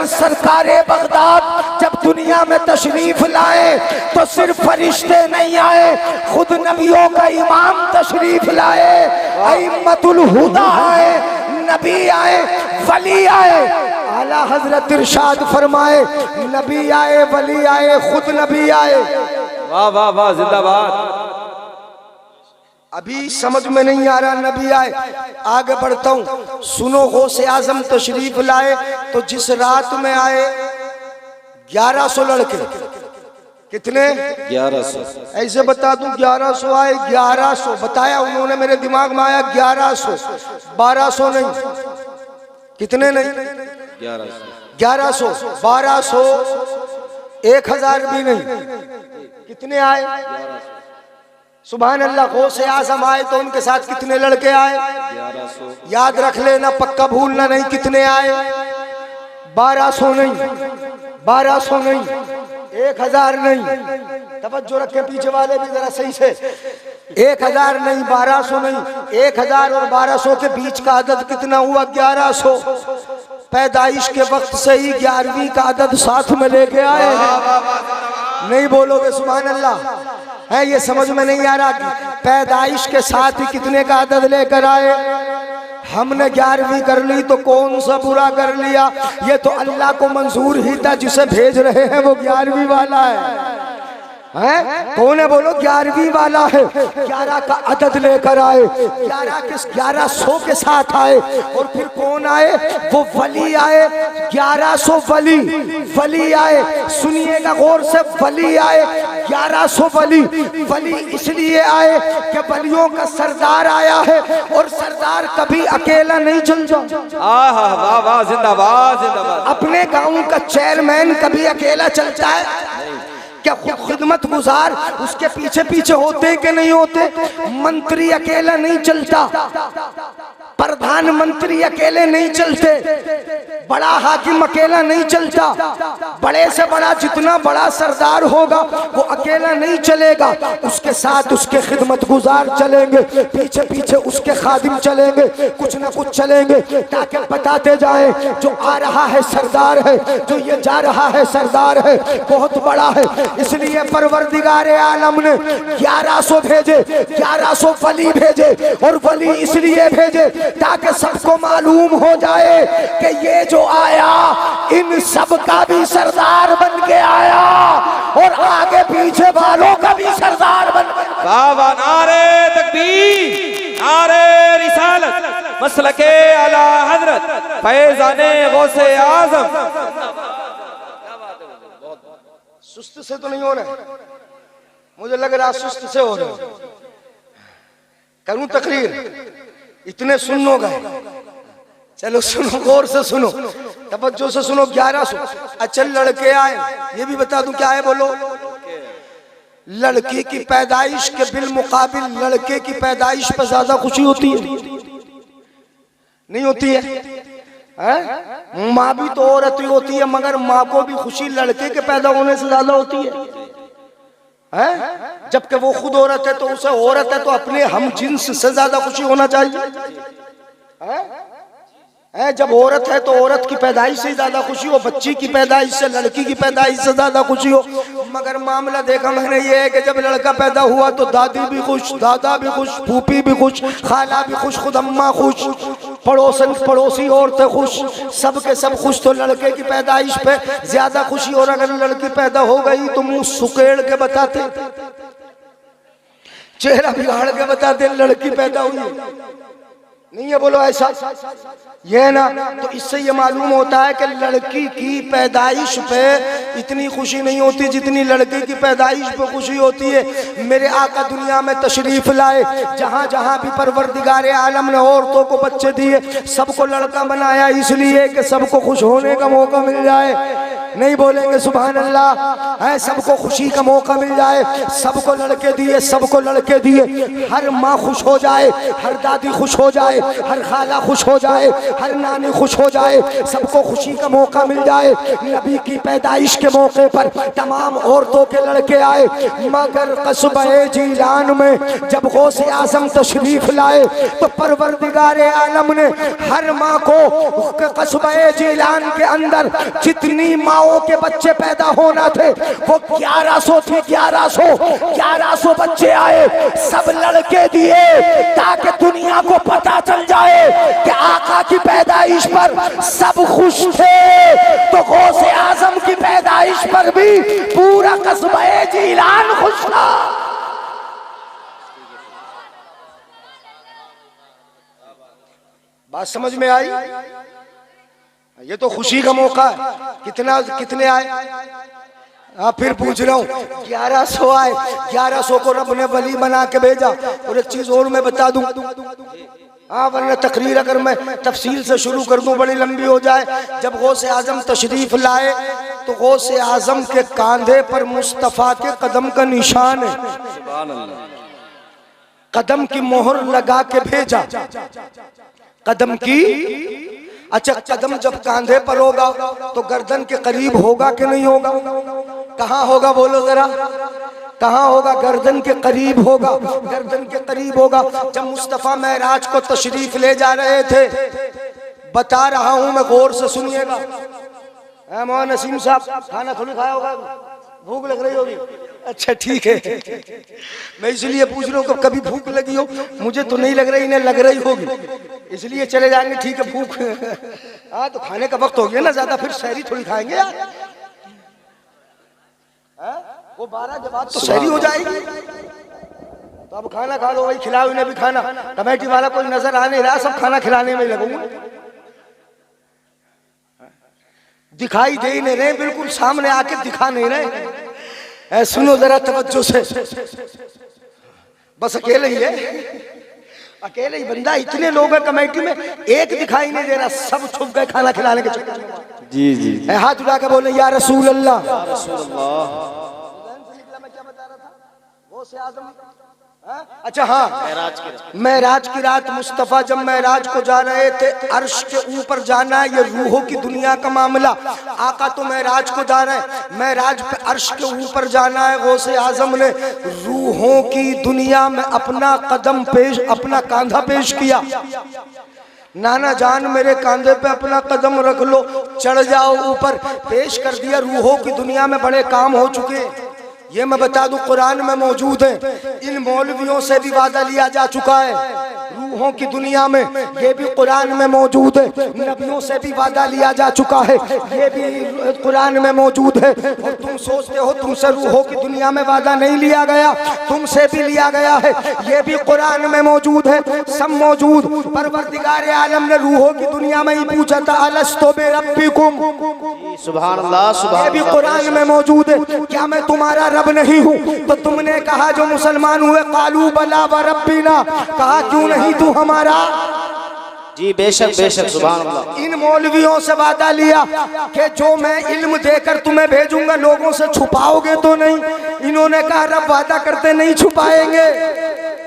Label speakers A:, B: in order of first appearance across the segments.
A: मगर सरकारे बगदाद जब दुनिया में तशरीफ लाए तो सिर्फ फरिश्ते नहीं आए, खुद नबियों का इमाम तशरीफ लाए, अइम्मतुल हुदा आए, नबी आए, वली आए। आला हजरत इरशाद फरमाए, नबी आए, वली आए, खुद नबी आए।
B: वाह वाह वाह, जिंदाबाद।
A: अभी समझ में नहीं आ रहा, नबी आए। आगे बढ़ता हूँ, सुनो गौसे आजम तशरीफ लाए तो जिस रात में आए 1100 लड़के। कितने?
B: 1100।
A: ऐसे बता दूं 1100 आए, 1100 बताया उन्होंने, मेरे दिमाग में आया 1100, 1200 नहीं। कितने नहीं? 1100, 1200, 1000 भी नहीं। कितने आए? सुभान अल्लाह। गौसे आजम आए तो उनके साथ कितने लड़के आए?
B: 1100।
A: याद रख लेना, पक्का भूलना नहीं। कितने आए? 1200 नहीं, 1200 नहीं, 1000 नहीं। तवज्जो रखें पीछे वाले भी जरा सही से। 1000 नहीं, 1200 नहीं, 1000 और 1200 के बीच का अदद कितना हुआ? 1100। पैदाइश के वक्त से ही 11वीं का अदद साथ में लेके आए। नहीं बोलोगे सुभान अल्लाह? है ये समझ में नहीं आ रहा? पैदाइश के साथ ही कितने का अदद लेकर आए? हमने 11वीं कर ली तो कौन सा बुरा कर लिया? ये तो अल्लाह को मंजूर ही था, जिसे भेज रहे हैं वो 11वीं वाला है। कौन है बोलो? 11वीं वाला है। 11 का अदद लेकर आए, 1100 के साथ आए। और फिर कौन आए? वो वली आए, 1100 वली आए। सुनिएगा गौर से, वली आए 1100 वली इसलिए आए कि वलियों का सरदार आया है, और सरदार कभी अकेला नहीं चल जाता।
B: वाह वाह, जिंदाबाद जिंदाबाद।
A: अपने गांव का चेयरमैन कभी अकेला चलता है क्या? खिदमत गुजार उसके पीछे पीछे होते कि नहीं होते? मंत्री अकेला नहीं चलता, प्रधानमंत्री अकेले नहीं चलते, बड़ा हाकिम अकेला नहीं चलता। बड़े से बड़ा जितना बड़ा सरदार होगा वो अकेला नहीं चलेगा, उसके साथ उसके खिदमत गुजार चलेंगे, पीछे पीछे उसके खादिम चलेंगे, कुछ ना कुछ चलेंगे, ताकि बताते जाए जो आ रहा है सरदार है, जो ये जा रहा है सरदार है, बहुत बड़ा है। इसलिए परवरदिगारे आलम ने 1100 भेजे, 1100 वली भेजे। और वली इसलिए भेजे ताकि सबको मालूम हो जाए कि ये जो आया इन सब का भी सरदार बन के आया, और आगे पीछे वालों का भी सरदार बन के।
B: वाह वाह, नारे तकबीर, नारे रिसालत, मसलके आला हजरत फैजाने गौसे आजम।
A: सुस्त से तो नहीं हो रहा, मुझे लग रहा सुस्त से हो रहा। करूं तकरीर? इतने सुनो गए, चलो सुनो, गौर से सुनो, तवज्जो से सुनो। 1100 अच्छा लड़के आए। ये भी बता दूं क्या है बोलो? लड़की की पैदाइश के बिल मुकाबिल लड़के की पैदाइश पर ज्यादा खुशी होती है, नहीं होती है? माँ भी तो औरत ही होती है, मगर माँ को भी खुशी लड़के के पैदा होने से ज्यादा होती है। जबकि वो खुद औरत है तो उसे औरत है तो अपने हम जिन्स से ज्यादा खुशी होना चाहिए। जब औरत है तो औरत की पैदाइश से ज्यादा खुशी हो, बच्ची की पैदाइश से, लड़की की पैदाइश से ज्यादा खुशी हो। मगर मामला देखा मैंने ये है कि जब लड़का पैदा हुआ तो दादी भी खुश, दादा भी खुश, फूफी भी खुश, खाला भी खुश, खुद अम्मा खुश, पड़ोसन पड़ोसी औरतें खुश, सब के सब खुश। तो लड़के की पैदाइश पे ज्यादा खुशी। और अगर लड़की पैदा हो गई तो मुंह सुकेड़ के बताते, चेहरा बिगाड़ के बताते लड़की पैदा हुई, नहीं है बोलो ऐसा? ये ना, तो इससे ये मालूम होता है कि लड़की की पैदाइश पे इतनी खुशी नहीं होती जितनी लड़के की पैदाइश पे खुशी होती है। मेरे आका दुनिया में तशरीफ लाए, जहाँ जहाँ भी परवरदिगारे आलम ने औरतों को बच्चे दिए, सबको लड़का बनाया इसलिए कि सबको खुश होने का मौका मिल जाए। नहीं बोलेंगे सुभान अल्लाह। है सबको खुशी का मौका मिल जाए, सबको लड़के दिए, सबको लड़के दिए, हर माँ खुश हो जाए, हर दादी खुश हो जाए, हर खाला खुश हो जाए, हर नानी खुश हो जाए, सबको खुशी का मौका मिल जाए। नबी की पैदाइश के मौके पर तमाम औरतों के लड़के आए, मगर कस्बे जीलान में जब गौसे आजम तशरीफ लाए तो परवरदिगारे आलम ने हर माँ को कस्बे जीलान के अंदर जितनी माओं के बच्चे पैदा होना थे वो 1100 थे। 1100 बच्चे आए, सब लड़के दिए ताकि दुनिया को पता चल जाए कि आका की पैदाइश पर सब खुश थे। तो गौसे आजम की पैदाइश पर भी पूरा कस्बे जीलान खुश था। बात समझ में आई? ये तो खुशी का मौका है। कितने आए? हाँ फिर पूछ रहा हूँ, 1100 आए। 1100 को रब ने वली बना के भेजा। और एक चीज और मैं बता दूं, हाँ वरना तकरीर अगर मैं तफसील से शुरू कर दूं बड़ी लंबी हो जाए। जब गौसे आजम तशरीफ लाए तो गौसे आजम के कांधे पर मुस्तफ़ा के कदम का निशान है। कदम की मोहर लगा के भेजा। कदम की, अच्छा कदम जब कांधे पर होगा तो गर्दन के करीब होगा कि नहीं होगा? कहाँ होगा बोलो जरा, कहाँ होगा? गर्दन के करीब होगा। गर्दन के करीब होगा। जब मुस्तफ़ा महराज को तशरीफ ले जा रहे थे, बता रहा हूं मैं, गौर से सुनिएगा। मौलाना नसीम साहब खाना थोड़ी खाया होगा, भूख लग रही होगी? अच्छा ठीक है, मैं इसलिए पूछ रहा हूँ कभी भूख लगी हो? मुझे तो नहीं लग रही, इन्हें लग रही होगी, इसलिए चले जाएंगे। ठीक है भूख, हाँ तो खाने का वक्त हो गया ना ज्यादा, फिर शहरी थोड़ी खाएंगे यार। वो 12 के बाद तो शहरी हो जाएगी। तो अब खाना खा लो, वही खिलाओ इन्हें भी खाना। कमेटी वाला कोई नजर आ नहीं रहा, सब खाना खिलाने में लगूंगा। दिखाई दे ही नहीं रहे, बिल्कुल सामने आके दिखा नहीं रहे। सुनो जरा तवज्जो से, बस अकेले ही है, अकेले ही बंदा। इतने लोग हैं कमेटी में, एक दिखाई नहीं दे रहा, सब छुप गए खाना खिलाने के चक्कर में। जी जी, हाथ उठा के बोले या रसूल अल्लाह। मैं क्या बता रहा था? वो से आजम, अच्छा हाँ, महराज की रात मुस्तफ़ा जब महराज को जा रहे थे, अर्श के ऊपर जाना है, ये रूहों की दुनिया का मामला। आका तो महराज को जा रहे हैं, महराज पे अर्श के ऊपर जाना है। गौसे आजम ने रूहों की दुनिया में अपना कदम पेश, अपना कांधा पेश किया। नाना जान मेरे कांधे पे अपना कदम रख लो, चढ़ जाओ ऊपर। पेश कर दिया। रूहों की दुनिया में बड़े काम हो चुके हैं, ये मैं बता दूं कुरान में मौजूद है। इन मौलवियों से भी वादा लिया जा चुका है रूहों की दुनिया में, ये भी कुरान में मौजूद है। नबियों से भी वादा लिया जा चुका है, ये भी कुरान में मौजूद है। और तुम सोचते हो तुमसे रूहों की दुनिया में वादा नहीं लिया गया, तुमसे भी लिया गया है, ये भी कुरान में मौजूद है। सब मौजूद। परवरदिगार आलम ने रूहों की दुनिया में ही पूछा था, अलस्तु बिरब्बिकुम, सुभान अल्लाह, सुभान, ये भी कुरान में मौजूद है, क्या मैं तुम्हारा रब नहीं हूँ? तो तुमने कहा जो मुसलमान हुए, कालू बला व रब्बिना, कहा क्यों नहीं तू हमारा? जी बेशक बेशक, सुभान अल्लाह। इन मौलवियों से वादा लिया कि जो मैं इल्म देकर तुम्हें भेजूंगा लोगों से छुपाओगे तो नहीं। इन्होंने कहा रब वादा करते नहीं छुपाएंगे।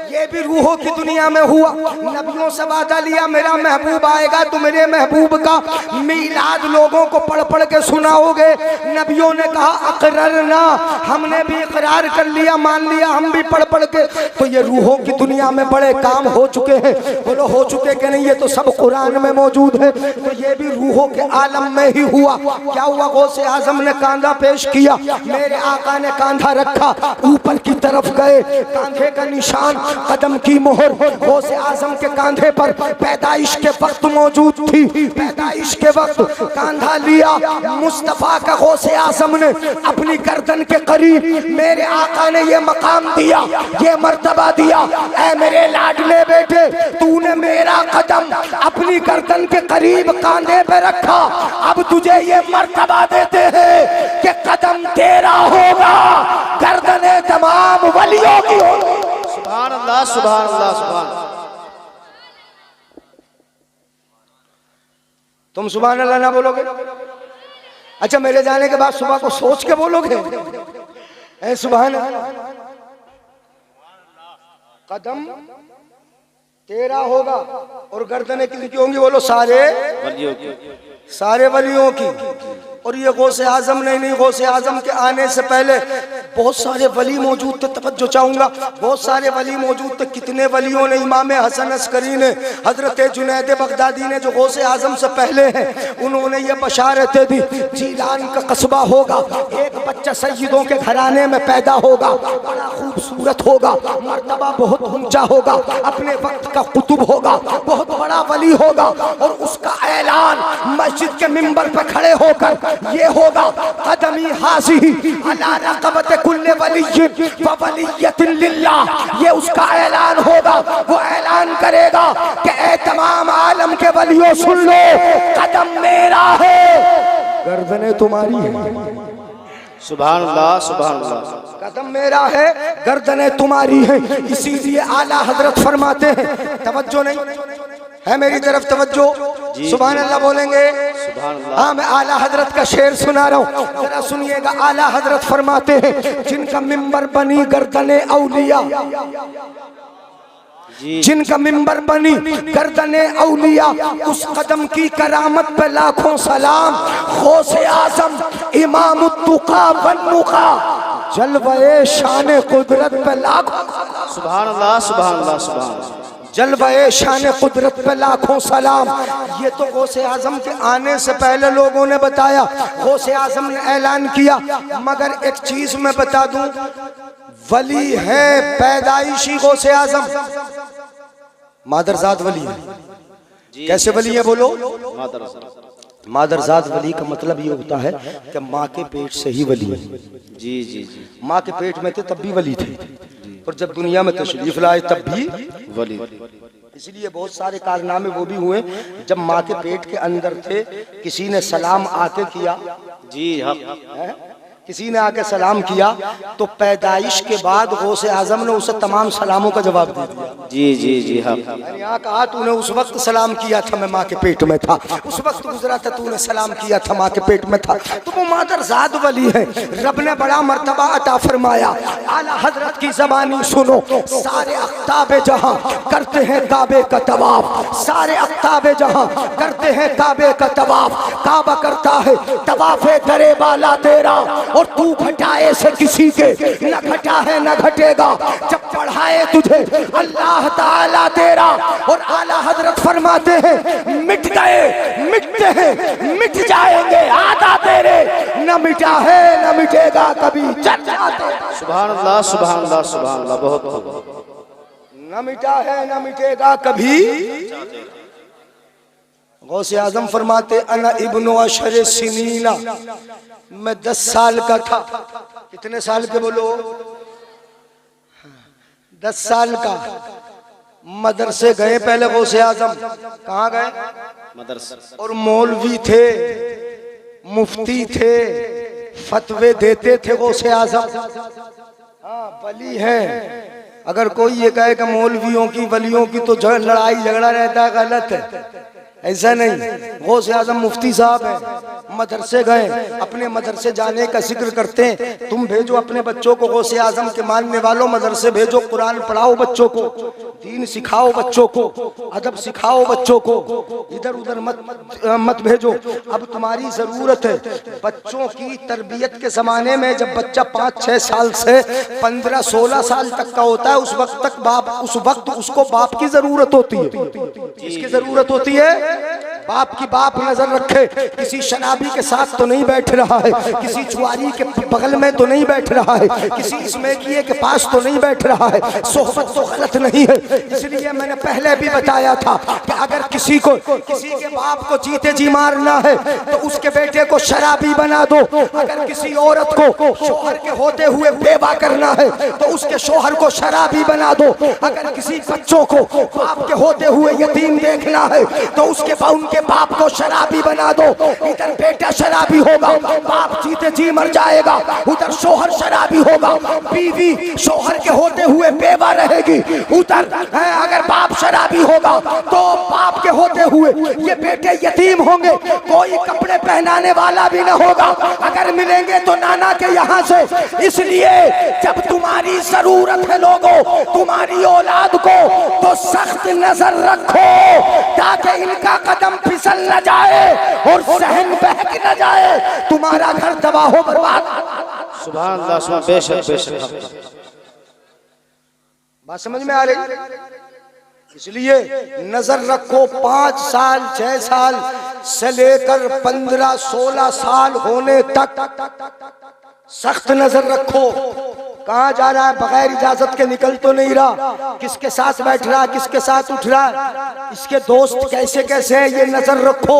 A: ये भी रूहों की दुनिया में हुआ। नबियों से वादा लिया, मेरा महबूब आएगा तो मेरे महबूब का मीलाद लोगों को पढ़ पढ़ के सुनाओगे। नबियों ने कहा अकररना, हमने भी इकरार कर लिया, मान लिया, हम भी पढ़ पढ़ के। तो ये रूहों की दुनिया में बड़े काम हो चुके हैं। बोलो हो चुके कि नहीं? ये तो सब कुरान में मौजूद है। तो ये भी रूहों के आलम में ही हुआ। क्या हुआ? गौसे आजम ने कांधा पेश किया, मेरे आका ने कांधा रखा, ऊपर की तरफ गए, कांधे का निशान, कदम की मोहर गौसे आजम के कांधे पर पैदाइश के वक्त मौजूद थी। पैदाइश के वक्त कांधा लिया मुस्तफा का गौसे आजम ने अपनी गर्दन के करीब। मेरे आका ने ये मकाम दिया, ये मर्तबा दिया, ऐ मेरे लाडले बेटे, तूने मेरा कदम अपनी गर्दन के करीब कांधे पे रखा, अब तुझे ये मर्तबा देते हैं कि कदम तेरा होगा, गर्दने तमाम वलियों की होगी। सुभान अल्लाह, सुभान अल्लाह, सुभान। तुम सुभान अल्लाह ना बोलोगे? अच्छा, मेरे जाने के बाद सुबह को सोच के बोलोगे ऐ सुभान अल्लाह। कदम तेरा होगा और गर्दनें किसकी होंगी? बोलो सारे वलियों की। और ये गौसे आजम नहीं, गौसे आजम के आने से पहले बहुत सारे वली मौजूद थे। तवज्जो चाहूंगा, बहुत सारे वली मौजूद थे। कितने वलियों ने, इमाम हसन अस्करी ने, हजरत जुनैद बगदादी ने, जो गौसे आजम से पहले हैं, उन्होंने ये बशारतें दी। जीलान का कस्बा होगा, एक बच्चा सैयदों के घराने में पैदा होगा, बड़ा खूबसूरत होगा, मर्तबा बहुत ऊंचा होगा, अपने वक्त का कुतुब होगा, बहुत बड़ा वली होगा। और उसका ऐलान मस्जिद के मिंबर पर खड़े होकर ये होगा, कदमी हाज़ी अला रक़बत कुल्ले वलिय्यिन व वलिय्यतिन लिल्लाह। ये उसका ऐलान होगा। वो ऐलान करेगा कि ए तमाम आलम के वलियों सुन लो, कदम मेरा है, गर्दनें तुम्हारी हैं।
C: सुभान अल्लाह, सुभान अल्लाह।
A: कदम मेरा है, गर्दनें तुम्हारी हैं। इसीलिए आला हजरत फरमाते हैं, तवज्जो नहीं है मेरी तरफ, तवज्जो, सुभान अल्लाह बोलेंगे। हाँ, मैं आला हजरत का शेर सुना रहा हूँ, जरा सुनिएगा। आला हजरत फरमाते हैं, जिनका मिंबर बनी गर्दने औलिया, जिनका मिंबर बनी गर्दने औलिया, उस कदम की करामत पे लाखों सलाम। गौसे आजम इमाम तुका वन्नुका, जलवे शान कुदरत पे लाखों।
C: सुभान अल्लाह, सुभान अल्लाह, सुभान अल्लाह।
A: जलवे शान कुदरत पे लाखों सलाम। ये तो गौसे आजम के आने से पहले लोगों ने बताया, गौसे आजम ने ऐलान किया। मगर एक चीज मैं बता दूं, वली है पैदाइशी गौसे आजम, मादरजाद वली है। कैसे वली है बोलो? मादरजाद वली का मतलब ये होता है कि माँ के पेट से ही वली है।
C: जी जी जी।
A: माँ के पेट में थे तब भी वली थे, और जब दुनिया में तशरीफ लाए तब भी
C: वली।
A: इसलिए बहुत सारे कारनामे वो भी हुए जब माँ के पेट के अंदर थे। किसी ने सलाम आके किया,
C: जी हाँ,
A: किसी ने आके सलाम किया तो पैदाइश के बाद गौसे आजम ने उसे तमाम सलामों का जवाब दे दिया।
C: जी जी जी हाँ।
A: मैंने यहाँ कहा, तूने उस वक्त सलाम किया था, मैं माँ के पेट में था, उस वक्त गुजरा था, तूने सलाम किया था, माँ के पेट में था। तो वो मादरजाद वली है। रब ने बड़ा मर्तबा अता फरमाया। आला हजरत की ज़बानी सुनो, सारे अख्ताबे जहाँ करते हैं काबे का तवाफ, सारे अख्ताबे जहाँ करते हैं काबे का तवाफ। काबा करता है तवाफे करे बाला तेरा, और तू घटाए से किसी के न घटा है न घटेगा, जब पढ़ाए तुझे अल्लाह ताला तेरा। और आला हजरत फरमाते हैं, मिट गए, मिटते हैं, मिट जाएंगे आदा तेरे, न मिटा है न मिटेगा कभी चर्चा तेरा।
C: सुभान अल्लाह, सुभान अल्लाह, सुभान अल्लाह। बहुत
A: न मिटा है न मिटेगा कभी। गौसे आजम फरमाते, अना इब्नु अशर सिनीना, मैं 10 साल का था। कितने साल के बोलो? 10 साल का। मदरसे गए पहले गौसे आजम। कहाँ गए?
C: मदरसा।
A: और मौलवी थे, मुफ्ती थे, फतवे देते थे गौसे आजम। हाँ, वली हैं। अगर कोई ये कहे कि मौलवियों की वलियों की तो लड़ाई झगड़ा रहता है, गलत है। ऐसा नहीं, गौसे आजम मुफ्ती साहब हैं, मदरसे गए, अपने मदरसे जाने का जिक्र करते हैं। तुम भेजो अपने बच्चों को, गौसे आजम के मानने वालों मदरसे भेजो, कुरान पढ़ाओ बच्चों को, दीन सिखाओ बच्चों को, अदब सिखाओ बच्चों को, इधर उधर मत भेजो। अब तुम्हारी जरूरत है बच्चों की तरबियत के जमाने में। जब बच्चा 5-6 साल से 15-16 साल तक का होता है, उस वक्त उसको बाप की जरूरत होती है। किसकी जरूरत होती है? बाप की। बाप नजर रखे, किसी शराबी के साथ तो नहीं बैठ रहा है, किसी जुआरी के बगल में तो नहीं बैठ रहा है, किसी इसमेकिए के पास तो नहीं बैठ रहा है, सोहबत तो गलत नहीं है। इसलिए मैंने पहले भी बताया था कि अगर किसी के बाप को जीते जी मारना है तो उसके बेटे को शराबी बना दो। अगर किसी औरत को शोहर के होते हुए बेवा करना है तो उसके शोहर को शराबी बना दो। अगर किसी बच्चों को बाप के होते हुए यतीम देखना है तो उनके उसके बाप को शराबी बना दो, इधर बेटा शराबी होगा, बाप जीते जी मर जाएगा, उधर शोहर शराबी होगा, बीवी शोहर के होते हुए बेवा रहेगी, उधर अगर बाप शराबी होगा तो बाप के होते हुए ये बेटे यतीम होंगे, कोई कपड़े पहनाने वाला भी न होगा, अगर मिलेंगे तो नाना के यहाँ से। इसलिए जब तुम्हारी जरूरत है लोगों तुम्हारी औलाद को, तो सख्त नजर रखो ताकि इनका कदम फिसल न जाए और सहन बहक न जाए, तुम्हारा घर तबाह हो बर्बाद।
C: सुभान अल्लाह, सुभान, बेशक बेशक।
A: बात समझ में आ रही? इसलिए नजर रखो 5 साल 6 साल से लेकर 15-16 साल होने तक सख्त नजर रखो। कहाँ जा रहा है, बगैर इजाजत के निकल तो नहीं रहा, किसके साथ बैठ रहा, किसके साथ उठ रहा, इसके दोस्त कैसे कैसे हैं, ये नजर रखो,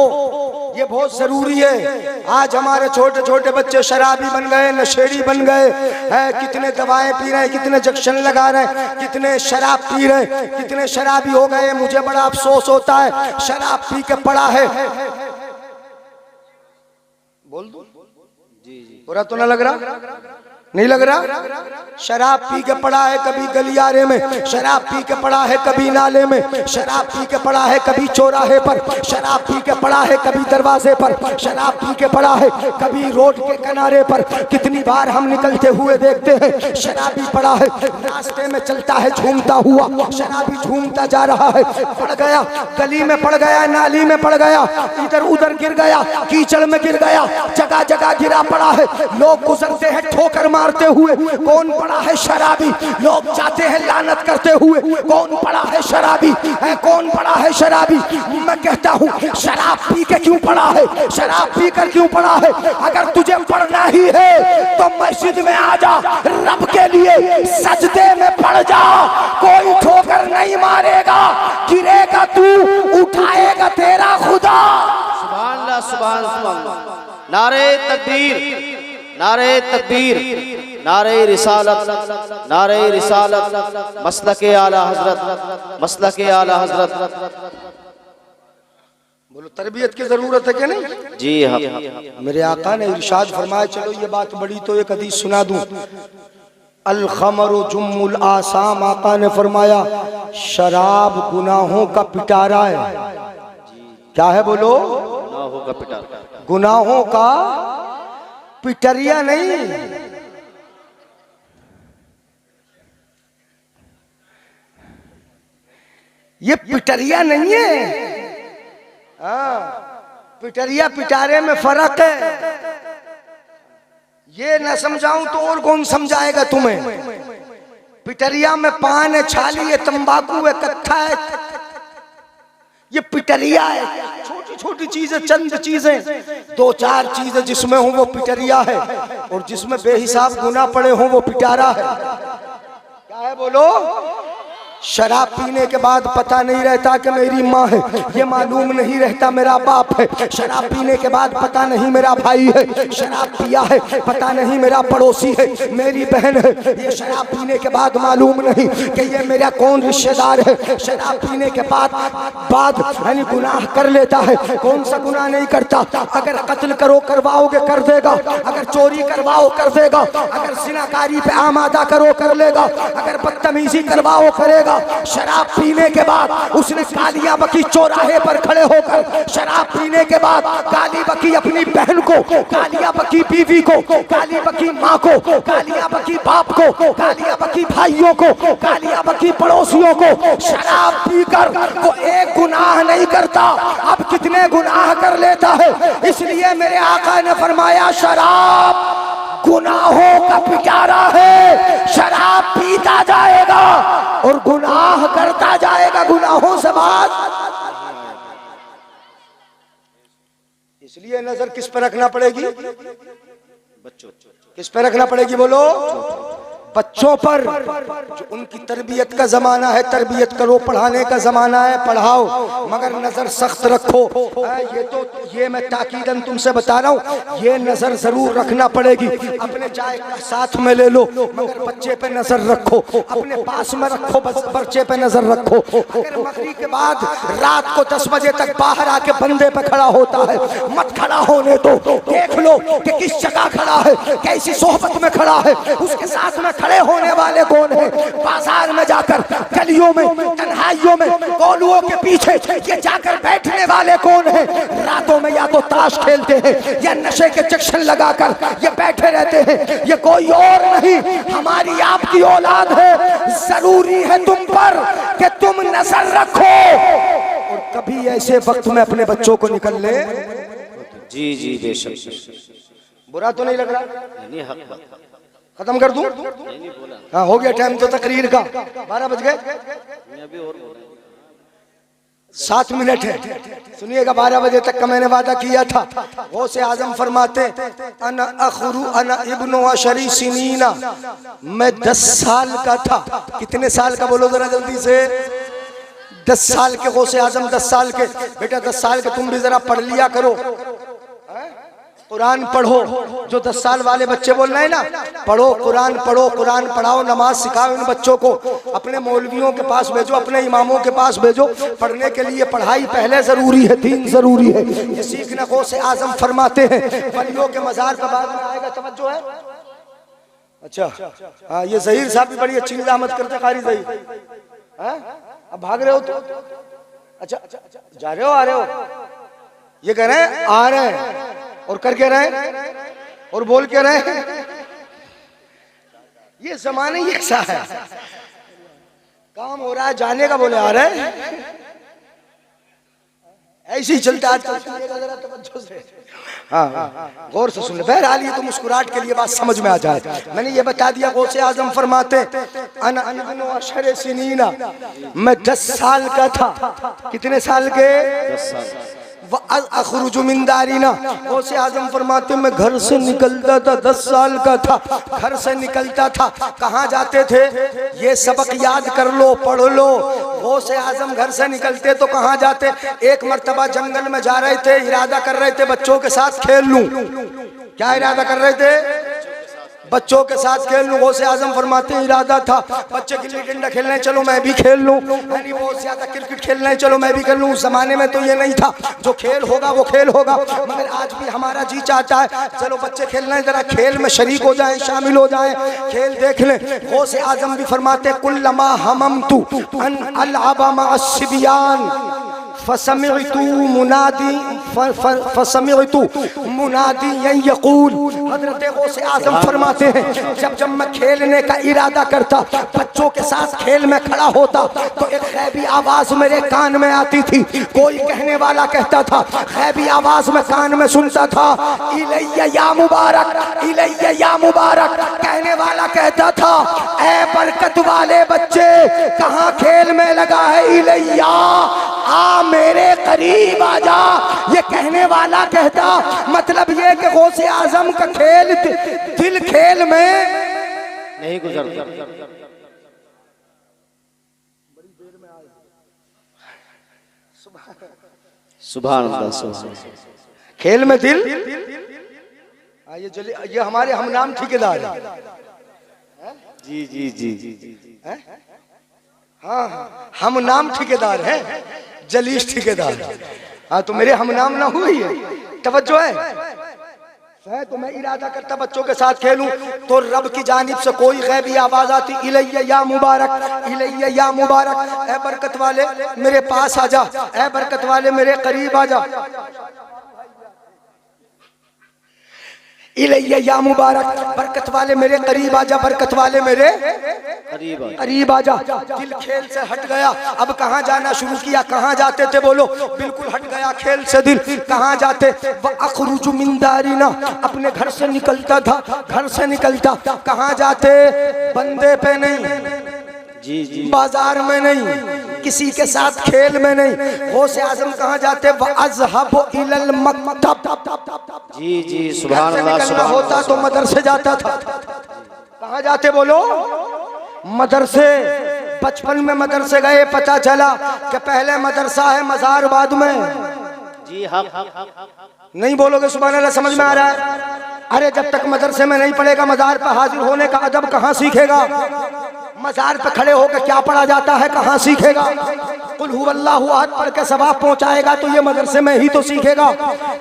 A: ये बहुत जरूरी है। आज हमारे छोटे छोटे बच्चे शराबी बन गए, नशेड़ी बन गए हैं, कितने दवाएं पी रहे हैं, कितने इंजेक्शन लगा रहे हैं, कितने शराब पी रहे हैं, कितने शराबी हो गए। मुझे बड़ा अफसोस होता है, शराब पी के पड़ा है। बोल दो जी, बुरा तो ना लग रहा? नहीं लग रहा? शराब पी के पड़ा है, कभी गलियारे में शराब पी के पड़ा है, कभी नाले में शराब पी के पड़ा है, कभी चौराहे पर शराब पी के पड़ा है, कभी दरवाजे पर शराब पी के पड़ा है, कभी रोड के किनारे पर। कितनी बार हम निकलते हुए देखते हैं शराबी पड़ा है, रास्ते में चलता है झूमता हुआ, शराबी झूमता जा रहा है, पड़ गया, गली में पड़ गया, नाली में पड़ गया, इधर उधर गिर गया, कीचड़ में गिर गया, जगह जगह गिरा पड़ा है। लोग गुजरते हैं ठोकर मारते हुए, कौन पड़ा है? शराबी। लोग जाते हैं लानत करते हुए, कौन पड़ा है? शराबी है। कौन पड़ा है? शराबी। मैं कहता हूँ शराब पी के क्यों पड़ा है? शराब पी कर क्यों पड़ा है? अगर तुझे पढ़ना ही है तो मस्जिद में आ जा, रब के लिए सजदे में पड़ जा, कोई ठोकर नहीं मारेगा, गिरेगा तू, उठाएगा तेरा खुदा।
C: सुभान अल्लाह, सुभान अल्लाह। नारे तकबीर, नारे तकबीर, नारे रिसालत, नारे रिसालत, मसलके आला हजरत, मसलके आला हजरत।
A: बोलो तरबियत की जरूरत है कि नहीं?
C: जी हाँ।
A: मेरे आका ने इरशाद फरमाया, चलो ये बात बड़ी तो एक हदीस सुना दूं। अल खमरु जुम्मुल आसाम, आका ने फरमाया शराब गुनाहों का पिटारा है। क्या है बोलो?
C: गुनाहों का पिटारा।
A: गुनाहों का पिटरिया नहीं, ये पिटरिया नहीं है। हाँ, पिटरिया पिटारे में फर्क है। ये न समझाऊं तो और कौन समझाएगा तुम्हें? पिटरिया में पान है, छाली है, तंबाकू है, कत्था है, ये पिटरिया है। छोटी छोटी चीजें, चंद चीजें, 2-4 चीजें जिसमें हो वो पिटरिया है, और जिसमें बेहिसाब गुनाह पड़े हो वो पिटारा है। क्या है बोलो? शराब पीने के बाद पता नहीं रहता कि मेरी माँ है, ये मालूम नहीं रहता मेरा बाप है। शराब पीने के बाद पता नहीं मेरा भाई है, शराब पिया है पता नहीं मेरा पड़ोसी है, मेरी बहन है, ये शराब पीने के बाद मालूम नहीं कि ये मेरा कौन रिश्तेदार है। शराब पीने के बाद यानी गुनाह कर लेता है। कौन सा गुनाह नहीं करता? अगर कत्ल करो करवाओगे कर देगा, अगर चोरी करवाओ कर देगा, अगर जिनाकारी पे आमादा करो कर लेगा, अगर बदतमीजी करवाओ करेगा। शराब पीने के बाद उसने कालिया बकी चौराहे पर खड़े होकर शराब पीने के बाद काली बकी अपनी बहन को, कालिया बकी बीवी को, काली बकी माँ को, कालिया बकी बाप को, कालिया बकी भाइयों को, कालिया बकी पड़ोसियों को। शराब पीकर वो एक गुनाह नहीं करता, अब कितने गुनाह कर लेता है। इसलिए मेरे आका ने फरमाया शराब गुनाहों का पिटारा है। शराब पीता जाएगा और गुनाह करता जाएगा, गुनाहों से बात। इसलिए नजर किस पर रखना पड़ेगी? बच्चों किस पर रखना पड़ेगी बोलो? बच्चों पर जो उनकी तरबियत का जमाना है, तरबियत करो, पढ़ाने का जमाना है, पढ़ाओ, मगर नजर सख्त रखो। ये मैं ताकीदन तुमसे बता रहा हूँ, ये नजर जरूर रखना पड़ेगी। अपने चाय का साथ में ले लो, मगर बच्चे पे नजर रखो, अपने पास में रखो, बच्चे पे नजर रखो। अगर मगरिब के बाद रात को 10 बजे तक बाहर आके बंदे पे खड़ा होता है, मत खड़ा होने दो, देख लो कि किस जगह खड़ा है, कैसी सोहबत में खड़ा है, उसके साथ में खड़े होने वाले कौन है। बाजार में जाकर, गलियों में, तन्हाइयों में, गोलुओं के पीछे ये जाकर बैठने वाले कौन है। रातों में या तो ताश खेलते हैं या नशे के चक्शन लगाकर ये बैठे रहते हैं। ये कोई और नहीं, हमारी आपकी औलाद है। जरूरी है तुम पर कि तुम नजर रखो और कभी ऐसे वक्त में अपने बच्चों को निकल ले।
C: जी जी बेशक,
A: बुरा तो नहीं लग रहा?
C: नहीं, हक बात।
A: खत्म कर दूं? हाँ, हो गया टाइम तो तकरीर का, 12 बज गए, 7 मिनट है। सुनिएगा, 12 बजे तक का मैंने वादा किया था। वो से आजम फरमाते अना अखरू अना इब्नु अशरी सिनीना, मैं 10 साल का था। कितने साल का बोलो जरा जल्दी से? 10 साल के। गौसे आजम 10 साल के। बेटा 10 साल के तुम भी जरा पढ़ लिया करो, कुरान पढ़ो। जो 10 साल वाले बच्चे बोल रहे हैं ना, पढ़ो कुरान, पढ़ो कुरान, पढ़ाओ, नमाज सिखाओ इन बच्चों को। अपने मौलवियों के पास भेजो, अपने इमामों के पास भेजो पढ़ने के लिए। पढ़ाई पहले जरूरी है, दीन जरूरी है। ये सीखना को से आजम फरमाते हैं। वलियों के मजार का बाद में आएगा, तवज्जो है? अच्छा हाँ, ये जहीर साहब भी बड़ी अच्छी निजामत करते, कारी जहीर। अब भाग रहे हो तो? अच्छा जा रहे हो, आ रहे हो? ये कह रहे हैं आ रहे हैं, और कर क्या रहे हैं, और बोल क्या रहे हैं। ये जमाना ही ऐसा है, काम हो रहा है जाने का, बोले आ रहे हैं। ऐसे ही चलता आजकल। जरा तवज्जो से, हाँ गौर से सुन ले। बहरहाल ये तो मुस्कुराहट के लिए बात समझ में आ जाए। मैंने ये बता दिया। गौसे आजम फरमाते अना इब्नु अशर सिनीना, मैं 10 साल का था। कितने साल के?
C: 10 साल।
A: अखरुजु मिन दारिना, गौसे आजम फरमाते मैं घर से निकलता था, 10 साल का था, घर से निकलता था। कहाँ जाते थे? ये सबक याद कर लो, पढ़ लो। गौसे आजम घर से निकलते तो कहाँ जाते? एक मर्तबा जंगल में जा रहे थे, इरादा कर रहे थे बच्चों के साथ खेल लूं। क्या इरादा कर रहे थे? बच्चों के साथ खेल लूं। गौसे आजम फरमाते इरादा था बच्चे गिल्ली डंडा खेलने, चलो मैं भी खेल लूं। यानी बहुत ज्यादा क्रिकेट खेलना है, चलो मैं भी खेल लूं। उस जमाने में तो ये नहीं था, जो खेल होगा वो खेल होगा। मगर आज भी हमारा जी चाहता है चलो बच्चे खेलना है, जरा खेल में शरीक हो जाए, शामिल हो जाए, खेल देख लें। गौसे आजम भी फरमाते कुल्लमा हममतु अन अलअबा मअस्सिबियान फसमिअतु मुनादी यक़ूल। हज़रत गौसे आज़म फरमाते हैं जब जब मैं खेलने का इरादा करता, बच्चों के साथ खेल में खड़ा होता, तो एक ग़ैबी आवाज़ मेरे कान में आती थी। कोई कहने वाला कहता था, ग़ैबी आवाज़ में कान में सुनता था, इलैया या मुबारक, इलैया या मुबारक। कहने वाला कहता था, ऐ बरकत वाले बच्चे, कहाँ खेल में लगा है, इलैया आ मेरे करीब आ जा। ये कहने वाला कहता, मतलब ये कि गौसे आजम का खेल दिल खेल में
C: नहीं गुजरता। सुभान अल्लाह।
A: खेल में दिल। ये हमारे हम नाम ठेकेदार है।
C: जी जी जी जी।
A: हाँ हम नाम ठेकेदार हैं, जलीस ठेकेदार। हाँ तो मेरे हम नाम ना हुई है, तवज्जो है। तो मैं इरादा करता बच्चों के साथ खेलूं, तो रब की जानिब से कोई गैबी आवाज आती, इलैया या मुबारक, इलैया या मुबारक। ऐ बरकत वाले मेरे पास आ जा, ऐ बरकत वाले मेरे करीब आ जा। इलैया या मुबारक, बरकत वाले मेरे करीब आ जा, बरकत वाले मेरे करीब आ जा। दिल खेल से हट गया, अब कहाँ जाना शुरू किया? कहाँ जाते थे बोलो? बिल्कुल हट गया खेल से दिल। कहाँ जाते? अखरुजु मिन दारिना, अपने घर से निकलता था, घर से निकलता। कहाँ जाते? बंदे पे नहीं,
C: जी जी,
A: बाजार में नहीं, किसी के साथ खेल में नहीं। गौसे आजम कहाँ जाते? वअज़हबु इलल मक्तब।
C: जी जी, सुभान अल्लाह।
A: होता तो मदरसे जाता था। कहाँ जाते बोलो? मदरसे। बचपन में मदरसे गए, पता चला कि पहले मदरसा है मज़ारबाद में।
C: जी हाँ।
A: नहीं बोलोगे सुभान अल्लाह? समझ में आ रहा है? अरे जब तक मदरसे में नहीं पढ़ेगा मज़ार पर हाजिर होने का अदब कहाँ सीखेगा? मज़ार पे खड़े होकर क्या पढ़ा जाता है कहाँ सीखेगा? कुल हुवल्लाहु अहद पढ़ के सवाब पहुँचाएगा तो ये मदरसे में ही तो सीखेगा।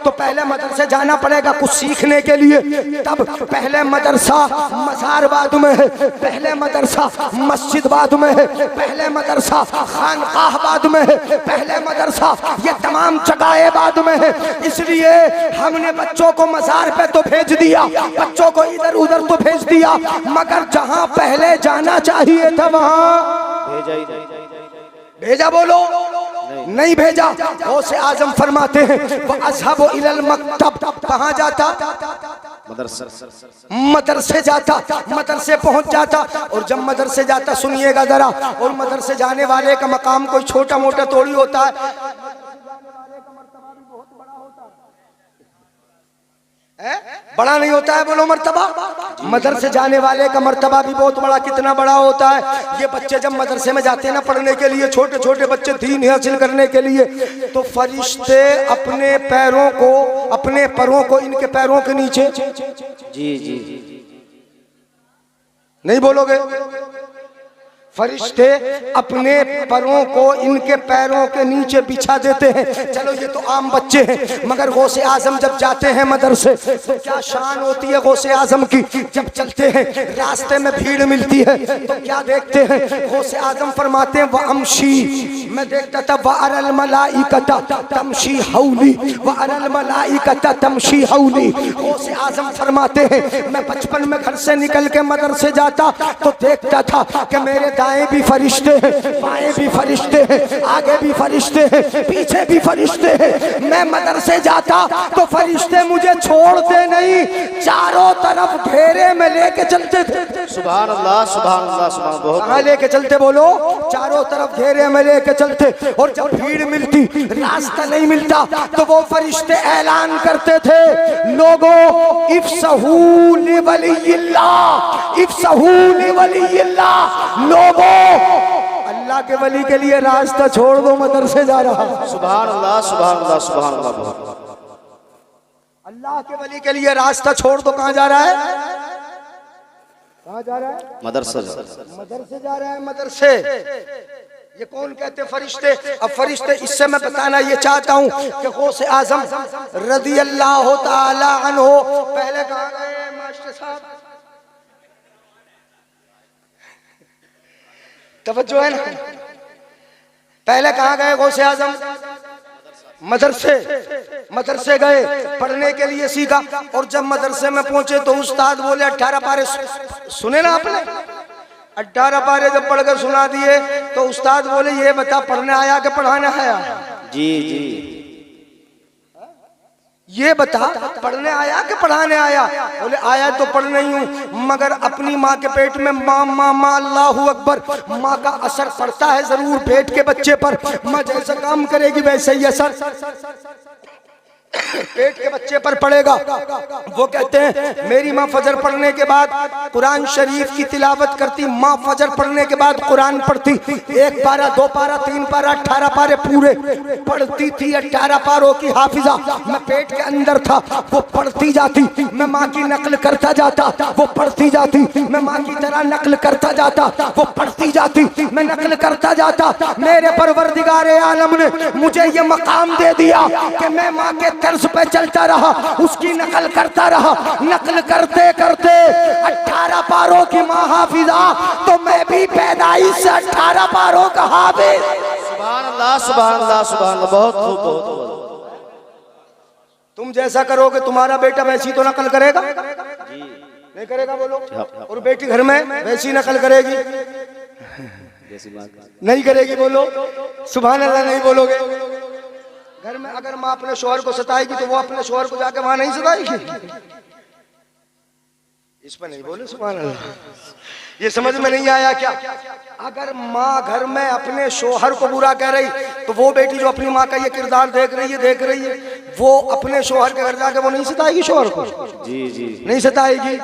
A: तो पहले मदरसे जाना पड़ेगा कुछ सीखने के लिए। तब पहले मदरसा मज़ारबाद में है, पहले मदरसा मस्जिदबाद में है, पहले मदरसा खानकाहबाद में है, पहले मदरसा ये तमाम जगहेबाद में है। इसलिए हमने बच्चों को मज़ार पे तो भेज दिया, बच्चों को इधर उधर तो भेज दिया, मगर जहाँ पहले जाना चाहिए था वहाँ भेजा बोलो? नहीं भेजा। गौसे आजम फरमाते हैं वो अज़हबु इलल मक्तब, कहाँ जाता? मदरसे जाता, मदरसे पहुंच जाता। और जब मदरसे जाता, सुनिएगा जरा, और मदरसे जाने वाले का मकाम कोई छोटा मोटा थोड़ी होता है। बड़ा नहीं होता है बोलो मर्तबा? मदरसे जाने वाले का मर्तबा भी बहुत बड़ा। कितना बड़ा होता है? ये बच्चे जब मदरसे में जाते हैं ना पढ़ने के लिए, छोटे छोटे बच्चे दीन हासिल करने के लिए, तो फरिश्ते अपने पैरों को, अपने पैरों को इनके पैरों के नीचे,
C: जी जी
A: नहीं बोलोगे? फरिश्ते अपने पैरों को इनके पैरों के नीचे बिछा देते हैं। चलो ये तो आम बच्चे हैं, मगर गौसे आजम जब जाते हैं मदरसे तो क्या शान होती है गौसे आजम की। जब चलते हैं रास्ते में भीड़ मिलती है तो क्या देखते हैं? गौसे आजम फरमाते हैं वह अमशी, मैं देखता था वअरल मलाइकता तमशी हौली, वअरल मलाइकता तमशी हौली। गौसे आजम फरमाते हैं मैं बचपन में घर से निकल के मदरसे जाता तो देखता था कि मेरे दाएं भी फरिश्ते हैं, बाएं भी फरिश्ते हैं, आगे भी फरिश्ते हैं, पीछे भी फरिश्ते हैं। मैं मदरसे जाता तो फरिश्ते मुझे छोड़ते नहीं, चारों तरफ घेरे में लेके चलते थे।
C: सुभान अल्लाह, सुभान अल्लाह, सुभान। बहुत
A: कहाँ लेके चलते बोलो? चारों तरफ घेरे में लेके चलते। और जब भीड़ मिलती, रास्ता नहीं मिलता, तो वो फरिश्ते ऐलान करते थे लोगों इफ्सहू लिवलियिल्लाह, इफ्सहू लिवलियिल्लाह, लोगों अल्लाह के वली के लिए रास्ता छोड़ दो, मदरसे जा रहा।
C: सुभान अल्लाह, सुभान अल्लाह, सुभान अल्लाह।
A: अल्लाह के वली के लिए रास्ता छोड़ दो। कहाँ जा रहा है? कहाँ जा रहा है?
C: मदरसा।
A: मदरसे जा रहा है, मदरसे। ये कौन कहते? फरिश्ते। अब फरिश्ते, इससे मैं बताना ये चाहता हूँ कि गौसे आजम रज़ी अल्लाह ताला अन्हु पहले कहाँ गए मास्टर साहब? तवज्जो है ना? पहले कहाँ गए गौसे आजम? मदरसे। मदरसे गए, पढ़ने के लिए सीखा। और जब मदरसे में पहुंचे तो उस्ताद बोले 18 पारे सुने ना आपने? 18 पारे जब पढ़कर सुना दिए तो उस्ताद बोले ये बता पढ़ने आया कि पढ़ाने आया?
C: जी जी।
A: ये बता पढ़ने आया कि पढ़ाने आया? बोले आया तो पढ़ नहीं हूँ, मगर अपनी माँ के पेट में माँ माँ माँ अल्लाहू अकबर, माँ का असर पड़ता है जरूर पेट के बच्चे पर। माँ जैसा काम करेगी वैसे ही असर पेट के बच्चे पर पड़ेगा। वो कहते हैं मेरी माँ फजर पढ़ने के बाद कुरान शरीफ की तिलावत करती, माँ फजर पढ़ने के बाद कुरान पढ़ती। 1 पारा 2 पारा 3 पारा 18 पारे पूरे पढ़ती थी। 18 पारों की हाफिजा। मैं पेट के अंदर था, वो पढ़ती जाती, मैं माँ की नकल करता जाता, वो पढ़ती जाती, मैं माँ की तरह नकल करता जाता, वो पढ़ती जाती, मैं नकल करता जाता। मेरे परवरदिगारे आलम ने मुझे ये मकाम दे दिया कि मैं माँ के तर्ज पे चलता रहा, उसकी नकल करता रहा। नकल करते करते 18 पारों की माँ हाफिजा, तो मैं भी पैदाइश से 18 पारों का हाफिज।
C: सुभान अल्लाह, सुभान अल्लाह, सुभान अल्लाह। बहुत खूब, बहुत खूब।
A: तुम जैसा करोगे तुम्हारा बेटा वैसी तो नकल करेगा? नहीं करेगा बोलो? और बेटी घर में वैसी नकल करेगी? नहीं करेगी बोलो? सुभान अल्लाह नहीं बोलोगे? घर में अगर माँ अपने शौहर को सताएगी तो वो अपने शौहर को जाके वहां नहीं सताएगी? इस पर नहीं बोले सुभान अल्लाह। ये समझ में नहीं आया क्या? अगर माँ घर में अपने शौहर को बुरा कह रही तो वो बेटी जो अपनी माँ का ये किरदार देख रही है वो अपने शौहर के घर जाके वो नहीं सताएगी शौहर को?
C: जी जी।
A: नहीं सताएगी।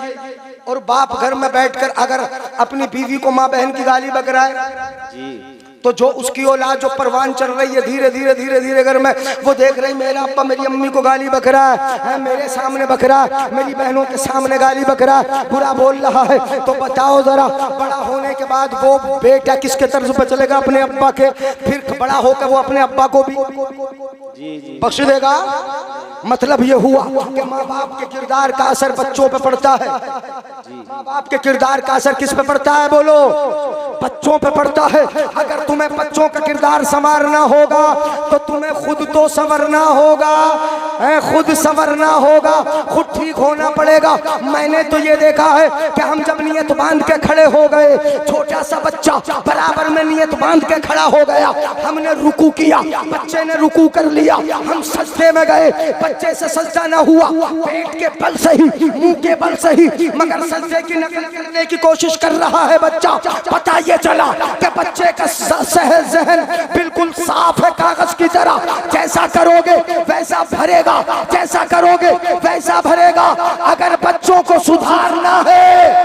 A: और बाप घर में बैठकर अगर अपनी बीवी को माँ बहन की गाली बक रहा है तो जो उसकी औलाद जो परवान चल रही है धीरे धीरे धीरे धीरे घर में वो देख रही मेरा अब्बा मेरी अम्मी को गाली बक रहा है, मेरे सामने बक रहा है, मेरी बहनों के सामने गाली बक रहा है, बुरा बोल रहा है, तो बताओ जरा बड़ा होने के बाद वो बेटा किसके तर्ज पर चलेगा? अपने अब्बा के। फिर बड़ा होकर वो अपने अब्बा को भी बख्श देगा। मतलब ये हुआ कि माँ बाप के किरदार का असर बच्चों पे पड़ता है। माँ बाप के किरदार का असर किस पे पड़ता है? बोलो, बच्चों पे पड़ता है। अगर तुम्हें बच्चों का किरदार संवारना होगा तो तुम्हें खुद तो संवरना होगा, खुद संवरना होगा, खुद ठीक होना पड़ेगा। मैंने तो ये देखा है कि हम जब नियत बांध के खड़े हो गए, छोटा सा बच्चा बराबर में नियत बांध के खड़ा हो गया, हमने रुकू किया, बच्चे ने रुकू कर लिया, हम सजदे में गए, बच्चे से सजदा ना हुआ, पेट के बल से ही, मुंह के बल से ही, मगर सजदे की नकल करने की कोशिश कर रहा है बच्चा। पता ये चला कि बच्चे का सहज जहन बिल्कुल साफ है कागज की तरह, जैसा करोगे वैसा भरेगा, जैसा करोगे वैसा भरेगा। अगर बच्चों को सुधारना है